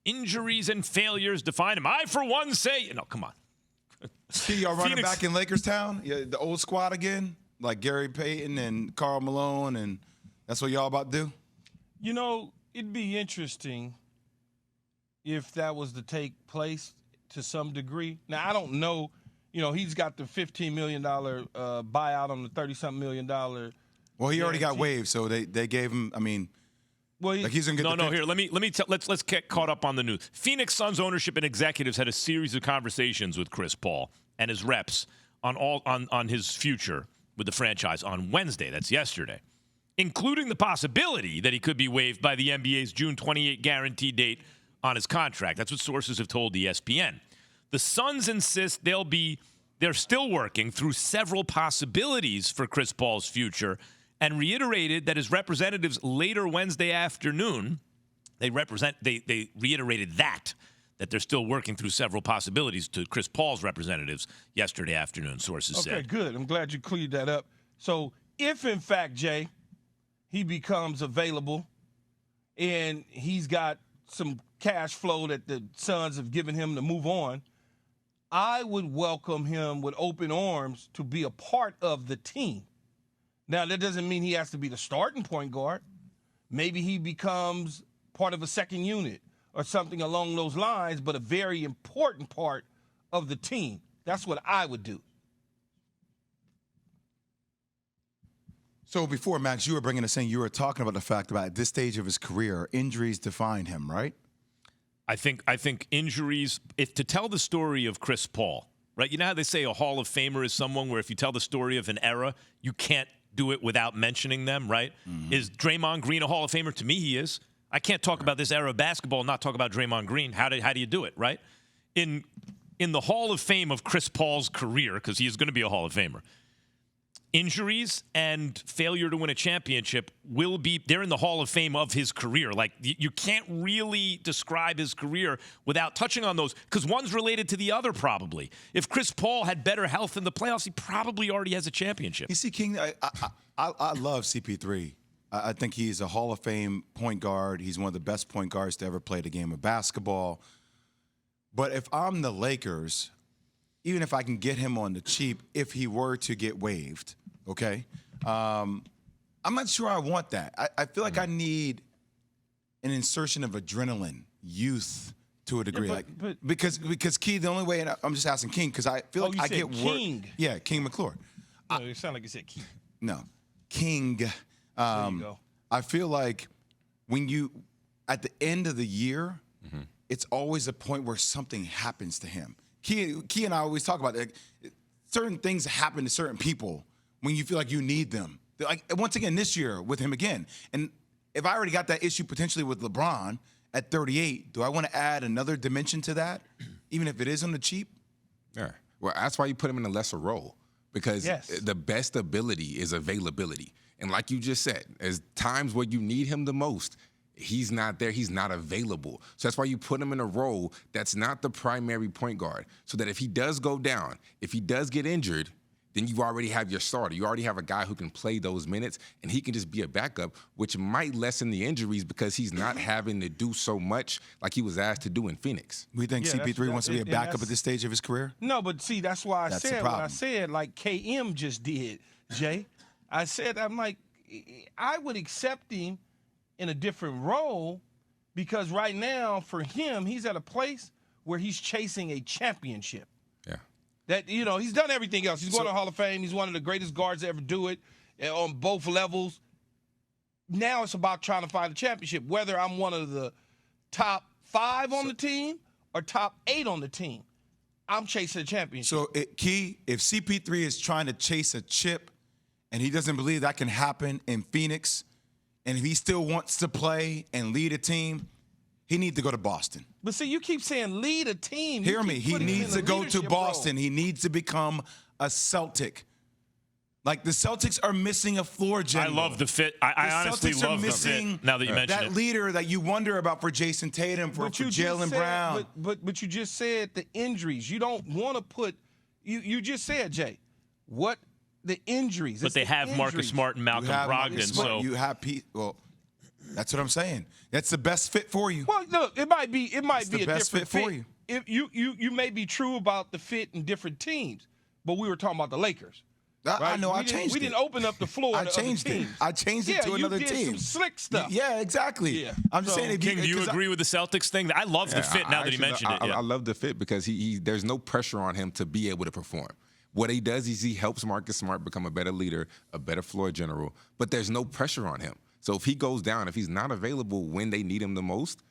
Injuries and failures define him. I, for one, say, no, come on. See, y'all running back in Lakers town? Yeah, the old squad again? Like Gary Payton and Karl Malone, and that's what y'all about to do? You know, it'd be interesting if that was to take place to some degree. Now, I don't know. You know, he's got the $15 million buyout on the $30-something million. Well, he already got waived, so they gave him, I mean, well, like he's going to get the here, let's get caught up on the news. Phoenix Suns ownership and executives had a series of conversations with Chris Paul and his reps on his future with the franchise on Wednesday. That's yesterday, including the possibility that he could be waived by the NBA's June 28 guarantee date on his contract. That's what sources have told ESPN. The Suns insist they're still working through several possibilities for Chris Paul's future and reiterated that his representatives later Wednesday afternoon, they reiterated that they're still working through several possibilities to Chris Paul's representatives yesterday afternoon, sources said. Okay, good. I'm glad you cleared that up. So if, in fact, Jay, he becomes available and he's got some cash flow that the Suns have given him to move on, I would welcome him with open arms to be a part of the team. Now, that doesn't mean he has to be the starting point guard. Maybe he becomes part of a second unit or something along those lines, but a very important part of the team. That's what I would do. So before, Max, you were bringing us in, you were talking about the fact about at this stage of his career, injuries define him, right? I think injuries, if to tell the story of Chris Paul, right? You know how they say a Hall of Famer is someone where if you tell the story of an era, you can't do it without mentioning them, right? Mm-hmm. Is Draymond Green a Hall of Famer? To me, he is. I can't talk about this era of basketball and not talk about Draymond Green. How do you do it, right? In the Hall of Fame of Chris Paul's career, because he is going to be a Hall of Famer, injuries and failure to win a championship they're in the Hall of Fame of his career. Like, you can't really describe his career without touching on those, because one's related to the other probably. If Chris Paul had better health in the playoffs, he probably already has a championship. You see, King, I love CP3. I think he's a Hall of Fame point guard. He's one of the best point guards to ever play the game of basketball. But if I'm the Lakers, even if I can get him on the cheap, if he were to get waived, okay, I'm not sure I want that. I feel like I need an insertion of adrenaline, youth to a degree. Yeah, because Key, the only way, and I'm just asking King, because I feel like I get King. Yeah, King McClure. No, it sounded like you said King. No, King. There you go. I feel like when at the end of the year, it's always a point where something happens to him. Key and I always talk about that. Certain things happen to certain people when you feel like you need them. Like, once again, this year with him again. And if I already got that issue potentially with LeBron at 38, do I want to add another dimension to that, even if it is on the cheap? Yeah. Well, that's why you put him in a lesser role, because the best ability is availability. And like you just said, there's times where you need him the most, he's not there, he's not available. So that's why you put him in a role that's not the primary point guard, so that if he does go down, if he does get injured, then you already have your starter. You already have a guy who can play those minutes, and he can just be a backup, which might lessen the injuries because he's not having to do so much like he was asked to do in Phoenix. We think CP3 wants to be a backup at this stage of his career? No, but see, that's why I said what I said, like KM just did, Jay. I'm like, I would accept him in a different role, because right now, for him, he's at a place where he's chasing a championship. Yeah. That, he's done everything else. He's going to the Hall of Fame. He's one of the greatest guards to ever do it on both levels. Now it's about trying to find a championship, whether I'm one of the top 5 on the team or top 8 on the team. I'm chasing a championship. So, Key, if CP3 is trying to chase a chip and he doesn't believe that can happen in Phoenix, and if he still wants to play and lead a team, he needs to go to Boston. But see, you keep saying lead a team. Hear me. He needs to go to Boston. He needs to become a Celtic. Like, the Celtics are missing a floor general. I love the fit. I honestly love the fit, now that you mention it. That leader that you wonder about for Jason Tatum, for Jaylen Brown. But you just said the injuries. You don't want to put – you just said, Jay, what – the injuries. But they have Marcus Smart and Malcolm Brogdon. You have Pete. Well, That's what I'm saying. That's the best fit for you. Well, look, it might be the a best different fit for you. If you may be true about the fit in different teams, but we were talking about the Lakers. I Right? know. I changed it. We didn't open up the floor. I to changed other it. teams. I changed it to another you did team. some slick stuff. Yeah, exactly. Yeah. I'm just So, saying. King, do you agree with the Celtics thing? I love the fit now that he mentioned it. I love the fit because there's no pressure on him to be able to perform. What he does is he helps Marcus Smart become a better leader, a better floor general, but there's no pressure on him. So if he goes down, if he's not available when they need him the most,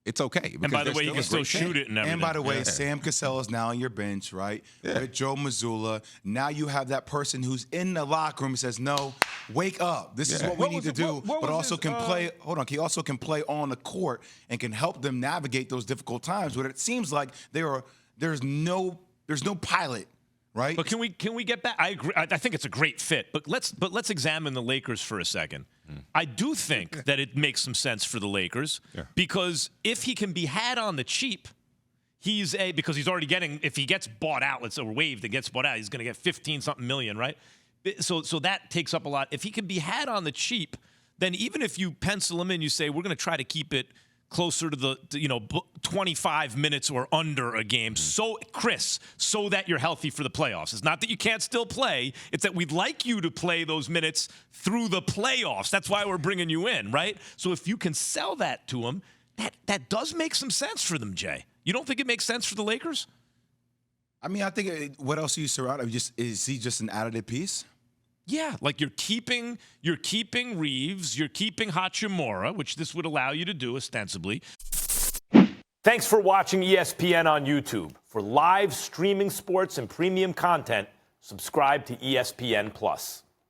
it's okay. And by the way, you can still shoot it and everything. And by the way, Sam Cassell is now on your bench, right? Yeah. With Joe Mazzulla. Now you have that person who's in the locker room and says, no, wake up. This is what we need to do. But also can play, hold on, he also can play on the court and can help them navigate those difficult times where it seems like there's no pilot. Right? But can we get back? I agree. I think it's a great fit. But let's examine the Lakers for a second. I do think that it makes some sense for the Lakers because if he can be had on the cheap, because he's already getting, if he gets bought out, let's say, or waived and gets bought out, he's going to get 15-something million, right? So that takes up a lot. If he can be had on the cheap, then even if you pencil him in, you say we're going to try to keep it closer to the 25 minutes or under a game. So, Chris, so that you're healthy for the playoffs. It's not that you can't still play. It's that we'd like you to play those minutes through the playoffs. That's why we're bringing you in, right? So if you can sell that to them, that does make some sense for them, Jay. You don't think it makes sense for the Lakers? I mean, I think what else are you surrounded? Is he just an additive piece? Yeah, like you're keeping Reeves, you're keeping Hachimura, which this would allow you to do ostensibly. Thanks for watching ESPN on YouTube. For live streaming sports and premium content, subscribe to ESPN+.